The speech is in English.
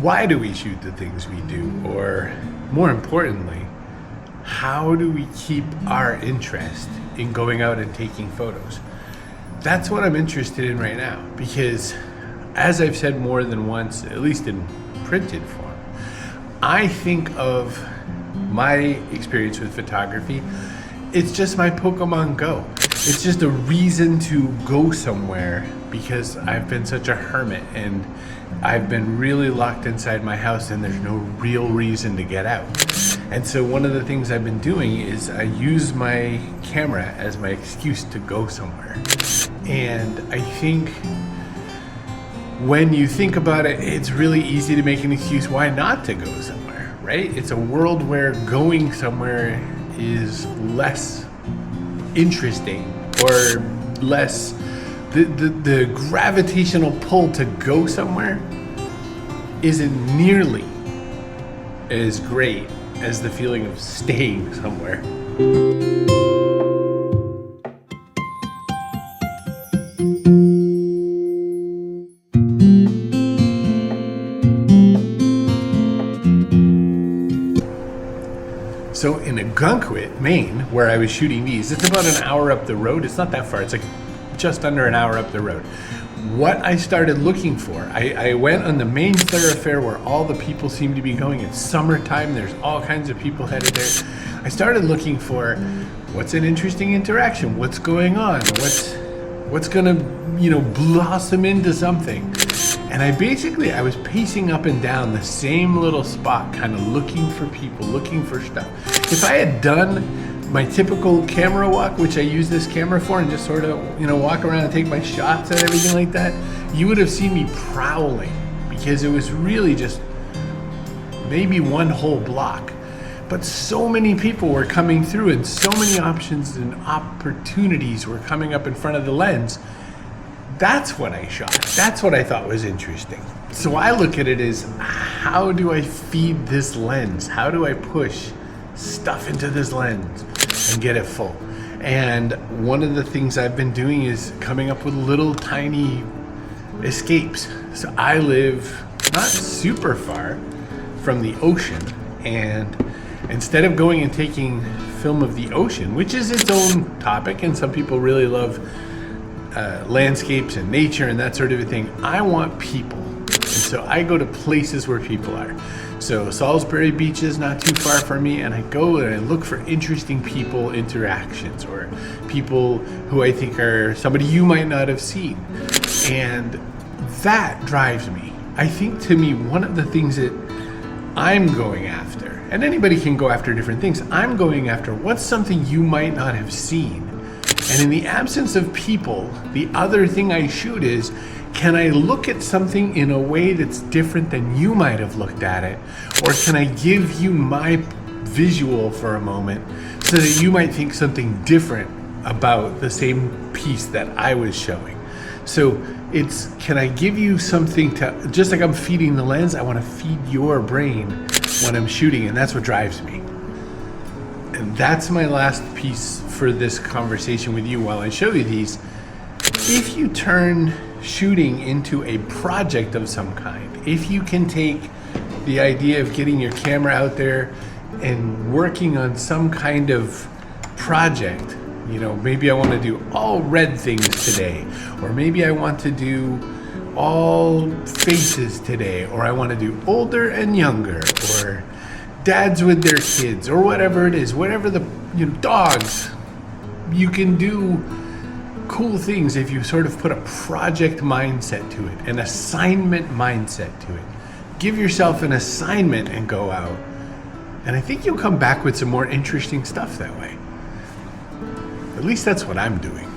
why do we shoot the things we do? Or more importantly, how do we keep our interest in going out and taking photos? That's what I'm interested in right now, because as I've said more than once, at least in printed form, I think of my experience with photography, it's just my Pokemon Go. It's just a reason to go somewhere, because I've been such a hermit and I've been really locked inside my house and there's no real reason to get out. And so one of the things I've been doing is I use my camera as my excuse to go somewhere. And I think when you think about it, it's really easy to make an excuse why not to go somewhere, right? It's a world where going somewhere is less interesting, or less, the gravitational pull to go somewhere isn't nearly as great as the feeling of staying somewhere. So in Ogunquit, Maine, where I was shooting these, it's about an hour up the road. It's not that far. It's like just under an hour up the road. What I started looking for, I went on the main thoroughfare where all the people seem to be going. It's summertime. There's all kinds of people headed there. I started looking for what's an interesting interaction, what's going on, what's gonna, blossom into something. And I was pacing up and down the same little spot, kind of looking for people, looking for stuff. If I had done my typical camera walk, which I use this camera for, and just sort of, walk around and take my shots and everything like that, you would have seen me prowling, because it was really just maybe one whole block. But so many people were coming through, and so many options and opportunities were coming up in front of the lens. That's what I shot. That's what I thought was interesting. So I look at it as, how do I feed this lens? How do I push stuff into this lens and get it full? And one of the things I've been doing is coming up with little tiny escapes. So I live not super far from the ocean, and instead of going and taking film of the ocean, which is its own topic, and some people really love landscapes and nature and that sort of a thing, I want people. And so I go to places where people are. So Salisbury Beach is not too far from me, and I go and I look for interesting people interactions, or people who I think are somebody you might not have seen. And that drives me. I think, to me, one of the things that I'm going after, and anybody can go after different things, I'm going after what's something you might not have seen. And in the absence of people, the other thing I shoot is, can I look at something in a way that's different than you might have looked at it? Or can I give you my visual for a moment so that you might think something different about the same piece that I was showing? So it's, can I give you something to, just like I'm feeding the lens, I want to feed your brain when I'm shooting, and that's what drives me. And that's my last piece for this conversation with you while I show you these. If you turn shooting into a project of some kind, if you can take the idea of getting your camera out there and working on some kind of project, maybe I want to do all red things today, or maybe I want to do all faces today, or I want to do older and younger, or dads with their kids, or whatever it is, whatever the, dogs. You can do cool things if you sort of put a project mindset to it, an assignment mindset to it. Give yourself an assignment and go out. And I think you'll come back with some more interesting stuff that way. At least that's what I'm doing.